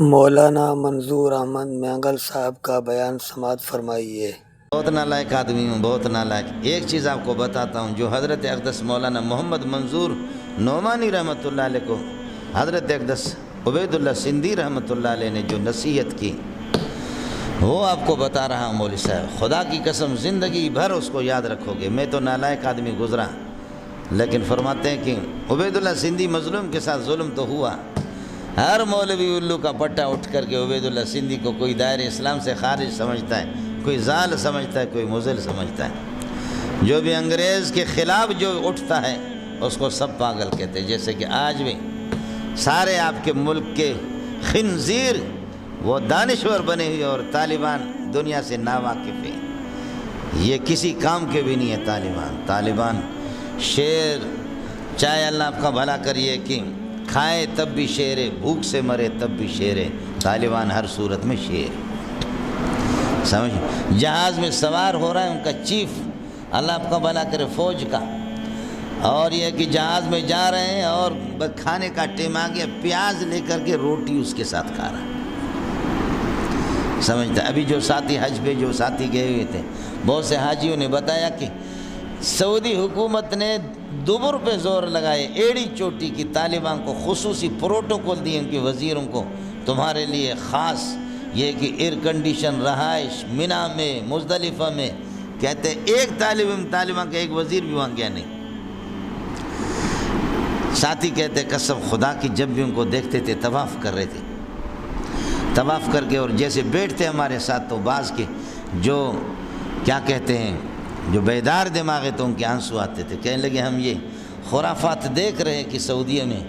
مولانا منظور احمد مینگل صاحب کا بیان سماعت فرمائیے۔ بہت نالائق آدمی ہوں، بہت نالائق۔ ایک چیز آپ کو بتاتا ہوں، جو حضرت اقدس مولانا محمد منظور نعمانی رحمۃ اللہ علیہ کو حضرت اقدس عبید اللہ سندھی رحمۃ اللہ علیہ نے جو نصیحت کی، وہ آپ کو بتا رہا ہوں مولوی صاحب، خدا کی قسم زندگی بھر اس کو یاد رکھو گے۔ میں تو نالائق آدمی گزرا، لیکن فرماتے ہیں کہ عبید اللہ سندھی مظلوم کے ساتھ ظلم تو ہوا۔ ہر مولوی الو کا پٹا اٹھ کر کے عبید اللہ سندھی کو کوئی دائرہ اسلام سے خارج سمجھتا ہے، کوئی ضال سمجھتا ہے، کوئی مضل سمجھتا ہے۔ جو بھی انگریز کے خلاف جو اٹھتا ہے اس کو سب پاگل کہتے ہیں۔ جیسے کہ آج بھی سارے آپ کے ملک کے خنزیر وہ دانشور بنے ہوئے اور طالبان دنیا سے ناواقف ہیں، یہ کسی کام کے بھی نہیں ہے۔ طالبان شیر، چاہے اللہ آپ کا بھلا کریے کہ کھائے تب بھی شیر ہے، بھوک سے مرے تب بھی شیر ہے۔ طالبان ہر صورت میں شیر، سمجھ۔ جہاز میں سوار ہو رہا ہے ان کا چیف، اللہ آپ کا بھلا کرے، فوج کا، اور یہ کہ جہاز میں جا رہے ہیں اور کھانے کا ٹائم آ گیا، پیاز لے کر کے روٹی اس کے ساتھ کھا رہا ہے، سمجھتا۔ ابھی جو ساتھی حج پہ جو ساتھی گئے ہوئے تھے، بہت سے حاجیوں نے بتایا کہ سعودی حکومت نے دبر پہ زور لگائے، ایڑی چوٹی کی، طالبان کو خصوصی پروٹوکول دیے ان کے وزیروں کو، تمہارے لیے خاص یہ کہ ایئر کنڈیشن رہائش منا میں، مزدلفہ میں۔ کہتے ایک طالبان کا ایک وزیر بھی وہاں گیا نہیں۔ ساتھی کہتے قسم خدا کی جب بھی ان کو دیکھتے تھے طواف کر رہے تھے، طواف کر کے، اور جیسے بیٹھتے ہمارے ساتھ تو بعض کے جو کیا کہتے ہیں جو بیدار دماغ ہے تو ان کے آنسو آتے تھے، کہنے لگے ہم یہ خرافات دیکھ رہے ہیں کہ سعودیہ میں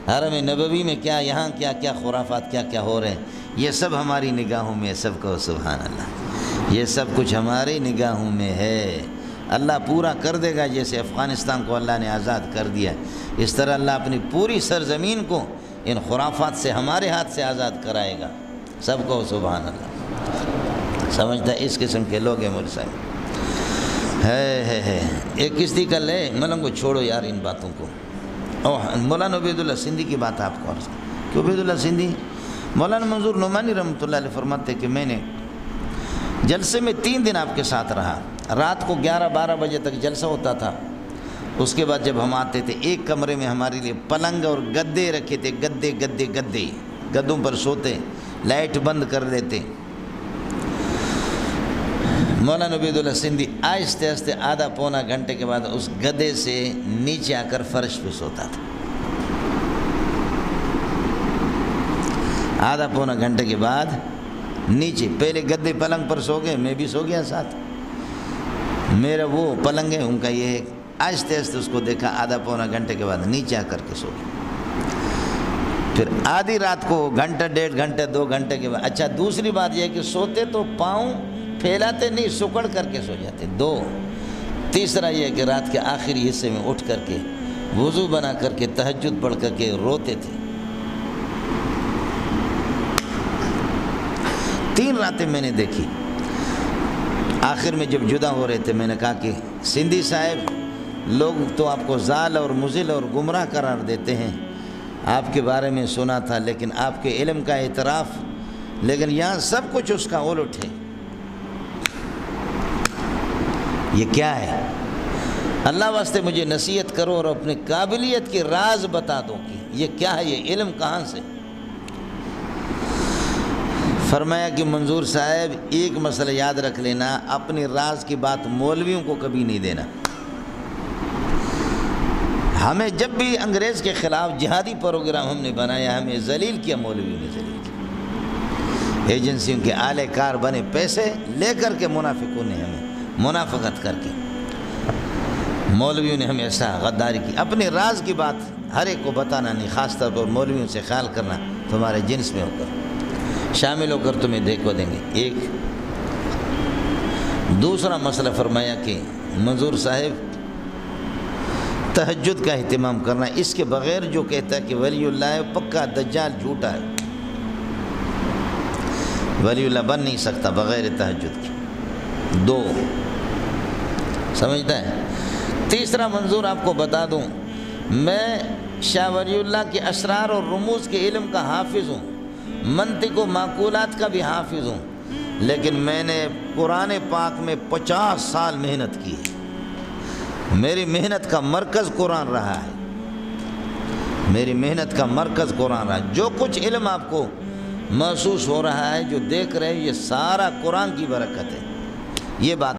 حرم نبوی میں کیا، یہاں کیا کیا خرافات کیا کیا ہو رہے ہیں، یہ سب ہماری نگاہوں میں، سب کو سبحان اللہ، یہ سب کچھ ہماری نگاہوں میں ہے۔ اللہ پورا کر دے گا، جیسے افغانستان کو اللہ نے آزاد کر دیا، اس طرح اللہ اپنی پوری سرزمین کو ان خرافات سے ہمارے ہاتھ سے آزاد کرائے گا، سب کو سبحان اللہ۔ سمجھتا ہے اس قسم کے لوگ ہیں مولوی صاحب، ہے ایک کشتی کا لے ملنگ کو چھوڑو یار ان باتوں کو۔ مولانا عبید اللہ سندھی کی بات آپ کو عرض کہ عبید اللہ سندھی مولانا منظور نعمانی رحمۃ اللہ علیہ فرماتے کہ میں نے جلسے میں 3 دن آپ کے ساتھ رہا، رات کو 11-12 بجے تک جلسہ ہوتا تھا، اس کے بعد جب ہم آتے تھے ایک کمرے میں ہمارے لیے پلنگ اور گدے رکھے تھے، گدوں پر سوتے، لائٹ بند کر دیتے۔ مولانا عبید اللہ سندھی آہستہ آہستہ آدھا پونا گھنٹے کے بعد اس گدے سے نیچے آ کر فرش پہ سوتا تھا، آدھا پونا گھنٹے کے بعد نیچے، پہلے گدے پلنگ پر سو گئے، میں بھی سو گیا ساتھ، میرا وہ پلنگ ہے ان کا یہ ہے، آہستہ آہستہ اس کو دیکھا، آدھا پونا گھنٹے کے بعد نیچے آ کر کے سو گیا۔ پھر آدھی رات کو گھنٹہ 1.5 گھنٹے 2 گھنٹے کے بعد، اچھا دوسری بات یہ ہے کہ سوتے تو پاؤں پھیلاتے نہیں، سکڑ کر کے سو جاتے، 2۔ تیسرا یہ ہے کہ رات کے آخری حصے میں اٹھ کر کے وضو بنا کر کے تہجد پڑھ کر کے روتے تھے۔ 3 راتیں میں نے دیکھی۔ آخر میں جب جدا ہو رہے تھے میں نے کہا کہ سندھی صاحب، لوگ تو آپ کو ضال اور مضل اور گمراہ قرار دیتے ہیں، آپ کے بارے میں سنا تھا، لیکن آپ کے علم کا اعتراف، لیکن یہاں سب کچھ اس کا الٹ ہے، یہ کیا ہے؟ اللہ واسطے مجھے نصیحت کرو اور اپنے قابلیت کے راز بتا دو کہ یہ کیا ہے، یہ علم کہاں سے؟ فرمایا کہ منظور صاحب ایک مسئلہ یاد رکھ لینا، اپنے راز کی بات مولویوں کو کبھی نہیں دینا۔ ہمیں جب بھی انگریز کے خلاف جہادی پروگرام ہم نے بنایا، ہمیں ذلیل کیا، مولویوں نے ذلیل کیا، ایجنسیوں کے اعلی کار بنے، پیسے لے کر کے منافقوں نے ہمیں منافقت کر کے، مولویوں نے ہمیں ایسا غداری کی۔ اپنے راز کی بات ہر ایک کو بتانا نہیں، خاص طور پر مولویوں سے خیال کرنا، تمہارے جنس میں ہو کر شامل ہو کر تمہیں دیکھو دیں گے۔ ایک دوسرا مسئلہ فرمایا کہ منظور صاحب تہجد کا اہتمام کرنا، اس کے بغیر جو کہتا ہے کہ ولی اللہ ہے پکا دجال جھوٹا ہے، ولی اللہ بن نہیں سکتا بغیر تہجد کی۔ 2 سمجھتا ہے۔ تیسرا منظور آپ کو بتا دوں، میں شاہ ولی اللہ کے اسرار اور رموز کے علم کا حافظ ہوں، منطق و معقولات کا بھی حافظ ہوں، لیکن میں نے قرآن پاک میں 50 سال محنت کی ہے۔ میری محنت کا مرکز قرآن رہا ہے، میری محنت کا مرکز قرآن رہا ہے۔ جو کچھ علم آپ کو محسوس ہو رہا ہے، جو دیکھ رہے ہیں، یہ سارا قرآن کی برکت ہے۔ یہ بات